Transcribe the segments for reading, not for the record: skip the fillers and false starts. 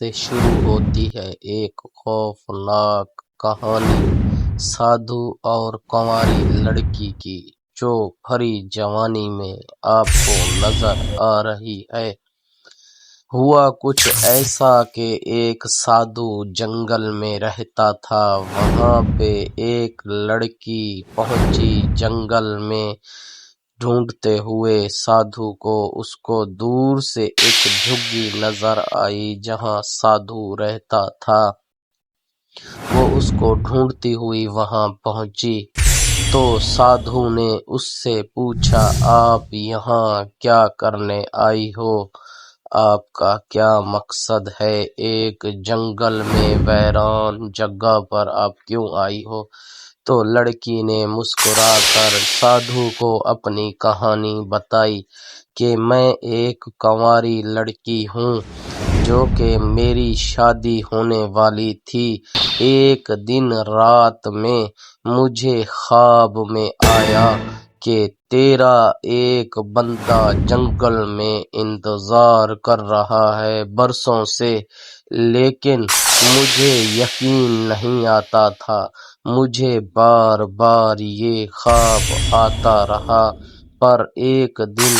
से शुरू होती है एक खौफनाक कहानी साधु और कुंवारी लड़की की, जो भरी जवानी में आपको नजर आ रही है। हुआ कुछ ऐसा कि एक साधु जंगल में रहता था। वहां पे एक लड़की पहुंची जंगल में ढूंढते हुए साधु को। उसको दूर से एक झुग्गी नजर आई जहां साधु रहता था। वो उसको ढूंढती हुई वहां पहुंची तो साधु ने उससे पूछा, आप यहाँ क्या करने आई हो? आपका क्या मकसद है? एक जंगल में वीरान जगह पर आप क्यों आई हो? तो लड़की ने मुस्कुराकर साधु को अपनी कहानी बताई कि मैं एक कुंवारी लड़की हूँ जो कि मेरी शादी होने वाली थी। एक दिन रात में मुझे ख्वाब में आया कि तेरा एक बंदा जंगल में इंतजार कर रहा है बरसों से, लेकिन मुझे यकीन नहीं आता था। मुझे बार बार ये ख्वाब आता रहा, पर एक दिन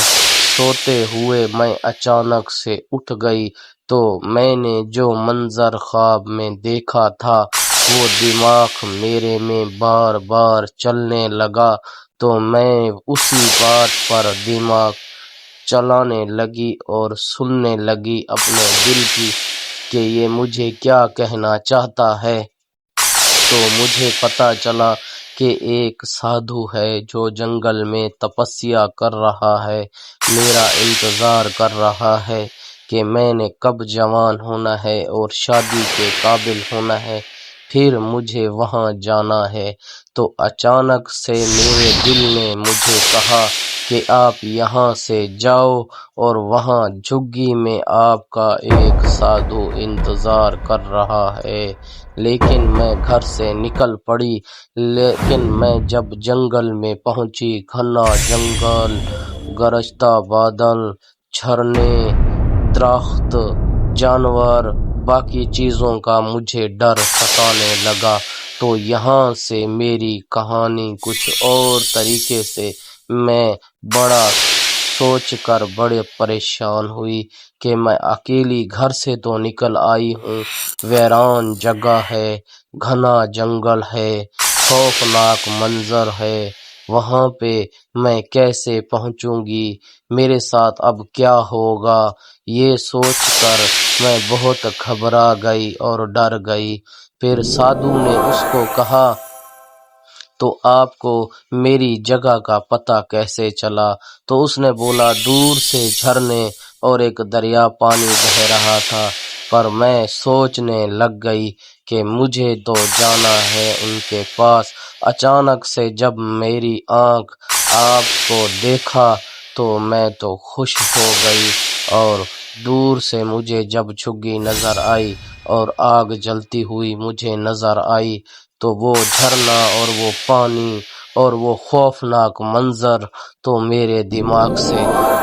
सोते हुए मैं अचानक से उठ गई तो मैंने जो मंजर ख्वाब में देखा था वो दिमाग मेरे में बार बार चलने लगा। तो मैं उसी बात पर दिमाग चलाने लगी और सुनने लगी अपने दिल की कि ये मुझे क्या कहना चाहता है। तो मुझे पता चला कि एक साधु है जो जंगल में तपस्या कर रहा है, मेरा इंतजार कर रहा है कि मैंने कब जवान होना है और शादी के काबिल होना है, फिर मुझे वहां जाना है। तो अचानक से मेरे दिल ने मुझे कहा कि आप यहाँ से जाओ और वहाँ झुग्गी में आपका एक साधु इंतजार कर रहा है। लेकिन मैं घर से निकल पड़ी, लेकिन मैं जब जंगल में पहुंची, घना जंगल, गरजता बादल, झरने, दरख्त, जानवर, बाकी चीजों का मुझे डर सताने लगा। तो यहाँ से मेरी कहानी कुछ और तरीके से मैं बड़ा सोचकर बड़े परेशान हुई कि मैं अकेली घर से तो निकल आई हूँ, वीरान जगह है, घना जंगल है, खौफनाक मंजर है, वहां पे मैं कैसे पहुंचूंगी, मेरे साथ अब क्या होगा? ये सोचकर मैं बहुत घबरा गई और डर गई। फिर साधु ने उसको कहा, तो आपको मेरी जगह का पता कैसे चला? तो उसने बोला, दूर से झरने और एक दरिया पानी बह रहा था, पर मैं सोचने लग गई कि मुझे तो जाना है उनके पास। अचानक से जब मेरी आंख आपको देखा तो मैं तो खुश हो गई और दूर से मुझे जब झुग्गी नजर आई और आग जलती हुई मुझे नजर आई तो वो झरना और वो पानी और वो खौफनाक मंजर तो मेरे दिमाग से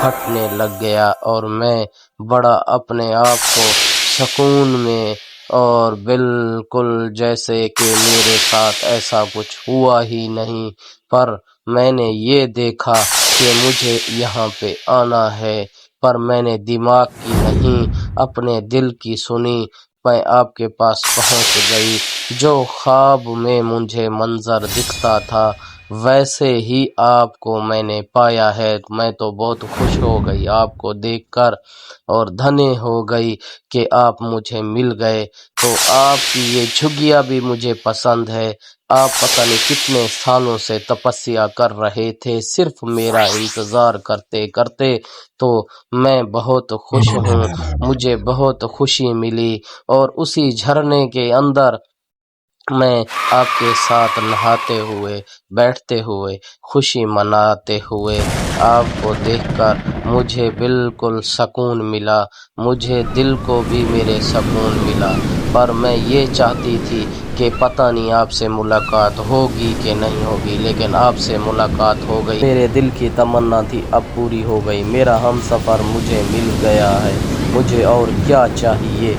हटने लग गया और मैं बड़ा अपने आप को सुकून में और बिल्कुल जैसे कि मेरे साथ ऐसा कुछ हुआ ही नहीं। पर मैंने ये देखा कि मुझे यहाँ पे आना है, पर मैंने दिमाग की नहीं अपने दिल की सुनी। मैं आपके पास पहुंच गई। जो ख्वाब में मुझे मंजर दिखता था वैसे ही आपको मैंने पाया है। मैं तो बहुत खुश हो गई आपको देखकर और धन्य हो गई कि आप मुझे मिल गए। तो आपकी ये झुग्गियां भी मुझे पसंद है। आप पता नहीं कितने सालों से तपस्या कर रहे थे सिर्फ मेरा इंतजार करते करते। तो मैं बहुत खुश हूँ, मुझे बहुत खुशी मिली और उसी झरने के अंदर मैं आपके साथ नहाते हुए, बैठते हुए, खुशी मनाते हुए आपको देखकर मुझे बिल्कुल सुकून मिला। मुझे दिल को भी मेरे सुकून मिला। पर मैं ये चाहती थी कि पता नहीं आपसे मुलाकात होगी कि नहीं होगी, लेकिन आपसे मुलाकात हो गई। मेरे दिल की तमन्ना थी अब पूरी हो गई। मेरा हमसफर मुझे मिल गया है। मुझे और क्या चाहिए?